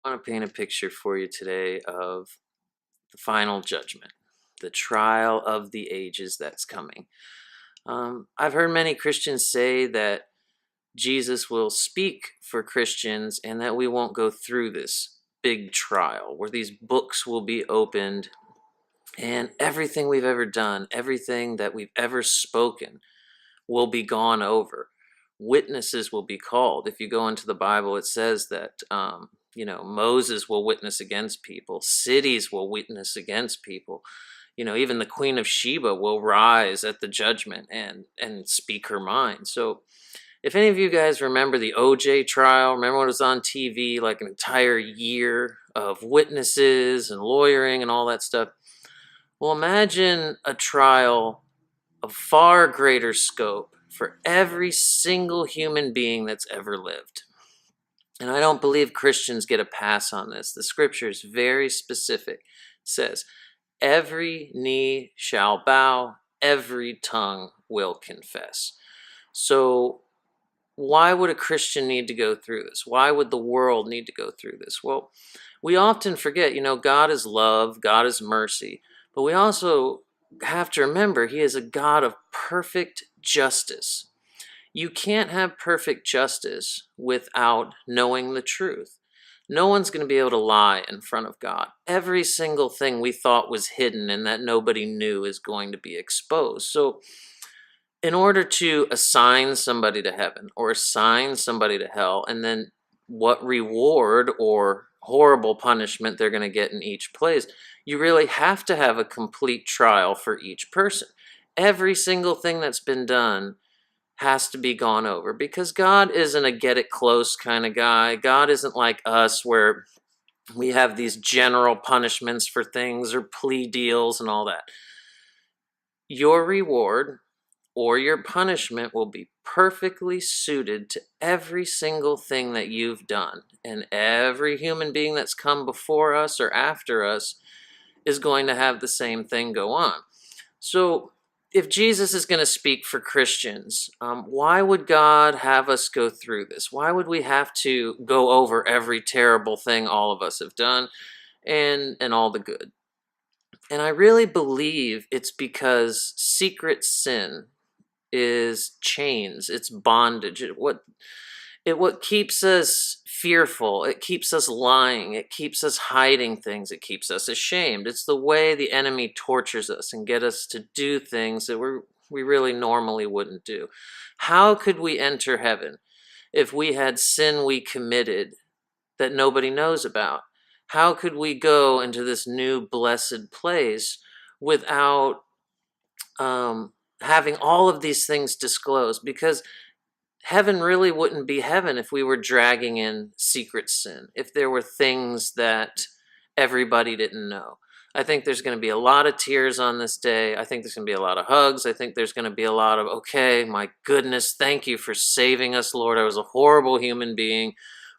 I want to paint a picture for you today of the final judgment, the trial of the ages that's coming. I've heard many Christians say that Jesus will speak for Christians and that we won't go through this big trial where these books will be opened and everything we've ever done, everything that we've ever spoken will be gone over. Witnesses will be called. If you go into the Bible, it says that Moses will witness against people, cities will witness against people. Even the Queen of Sheba will rise at the judgment and speak her mind. So, if any of you guys remember the OJ trial, remember when it was on TV, like an entire year of witnesses and lawyering and all that stuff. Well, imagine a trial of far greater scope for every single human being that's ever lived. And I don't believe Christians get a pass on this. The scripture is very specific. It says, every knee shall bow, every tongue will confess. So why would a Christian need to go through this? Why would the world need to go through this? Well, we often forget, God is love, God is mercy, but we also have to remember He is a God of perfect justice. You can't have perfect justice without knowing the truth. No one's going to be able to lie in front of God. Every single thing we thought was hidden and that nobody knew is going to be exposed. So, in order to assign somebody to heaven or assign somebody to hell, and then what reward or horrible punishment they're going to get in each place, you really have to have a complete trial for each person. Every single thing that's been done has to be gone over because God isn't a get it close kind of guy. God isn't like us where we have these general punishments for things or plea deals and all that. Your reward or your punishment will be perfectly suited to every single thing that you've done. And every human being that's come before us or after us is going to have the same thing go on. So, if Jesus is going to speak for Christians, why would God have us go through this? Why would we have to go over every terrible thing all of us have done and all the good? And I really believe it's because secret sin is chains, it's bondage. What keeps us fearful, it keeps us lying, it keeps us hiding things, it keeps us ashamed. It's the way the enemy tortures us and get us to do things that we really normally wouldn't do. How could we enter heaven if we had sin we committed that nobody knows about? How could we go into this new blessed place without having all of these things disclosed? Because heaven really wouldn't be heaven if we were dragging in secret sin, if there were things that everybody didn't know. I think there's going to be a lot of tears on this day. I think there's going to be a lot of hugs. I think there's going to be a lot of, okay, my goodness, thank you for saving us, Lord. I was a horrible human being.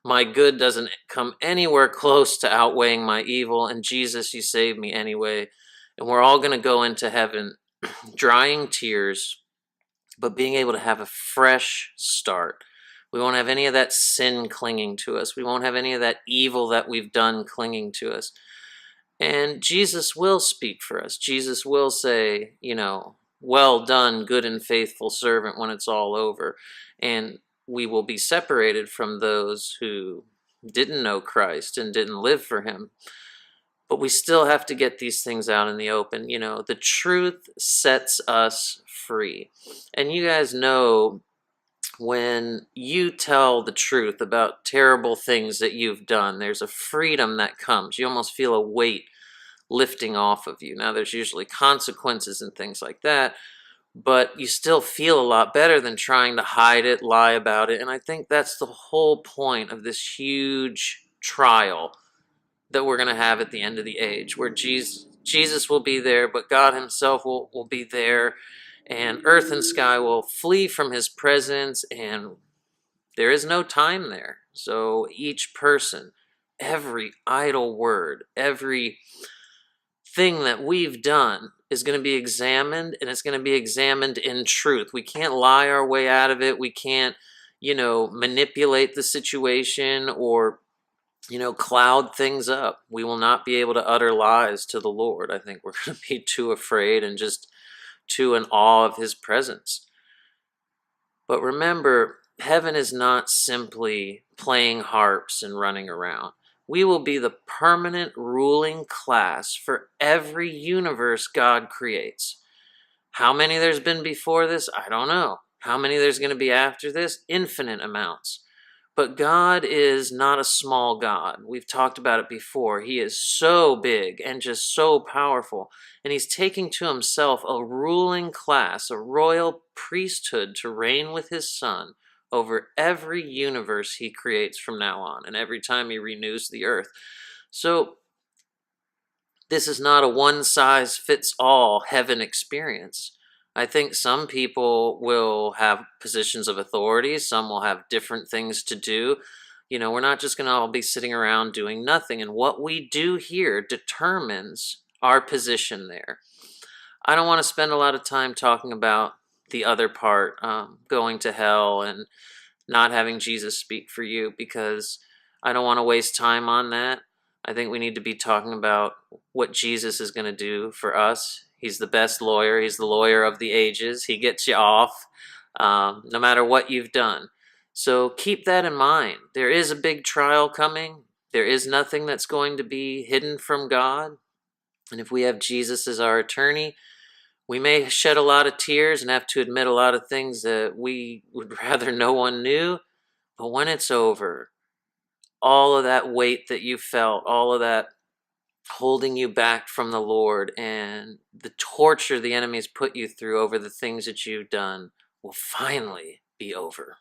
My good doesn't come anywhere close to outweighing my evil. And Jesus, you saved me anyway. And we're all going to go into heaven drying tears, but being able to have a fresh start. We won't have any of that sin clinging to us. We won't have any of that evil that we've done clinging to us. And Jesus will speak for us. Jesus will say, well done, good and faithful servant, when it's all over. And we will be separated from those who didn't know Christ and didn't live for Him. But we still have to get these things out in the open. The truth sets us free. And you guys know, when you tell the truth about terrible things that you've done, there's a freedom that comes. You almost feel a weight lifting off of you. Now, there's usually consequences and things like that, but you still feel a lot better than trying to hide it, lie about it. And I think that's the whole point of this huge trial that we're going to have at the end of the age, where Jesus will be there, but God Himself will be there, and earth and sky will flee from His presence, and there is no time there. So each person, every idle word, every thing that we've done is going to be examined, and it's going to be examined in truth. We can't lie our way out of it. We can't, manipulate the situation or cloud things up. We will not be able to utter lies to the Lord. I think we're going to be too afraid and just too in awe of his presence. But remember, heaven is not simply playing harps and running around. We will be the permanent ruling class for every universe God creates. How many there's been before this? I don't know. How many there's going to be after this? Infinite amounts. But God is not a small God. We've talked about it before. He is so big and just so powerful. And he's taking to himself a ruling class, a royal priesthood to reign with his son over every universe he creates from now on and every time he renews the earth. So this is not a one-size-fits-all heaven experience. I think some people will have positions of authority. Some will have different things to do. We're not just going to all be sitting around doing nothing. And what we do here determines our position there. I don't want to spend a lot of time talking about the other part, going to hell and not having Jesus speak for you, because I don't want to waste time on that. I think we need to be talking about what Jesus is going to do for us. He's the best lawyer. He's the lawyer of the ages. He gets you off no matter what you've done. So keep that in mind. There is a big trial coming. There is nothing that's going to be hidden from God. And if we have Jesus as our attorney, we may shed a lot of tears and have to admit a lot of things that we would rather no one knew. But when it's over, all of that weight that you felt, all of that holding you back from the Lord, and the torture the enemy's put you through over the things that you've done will finally be over.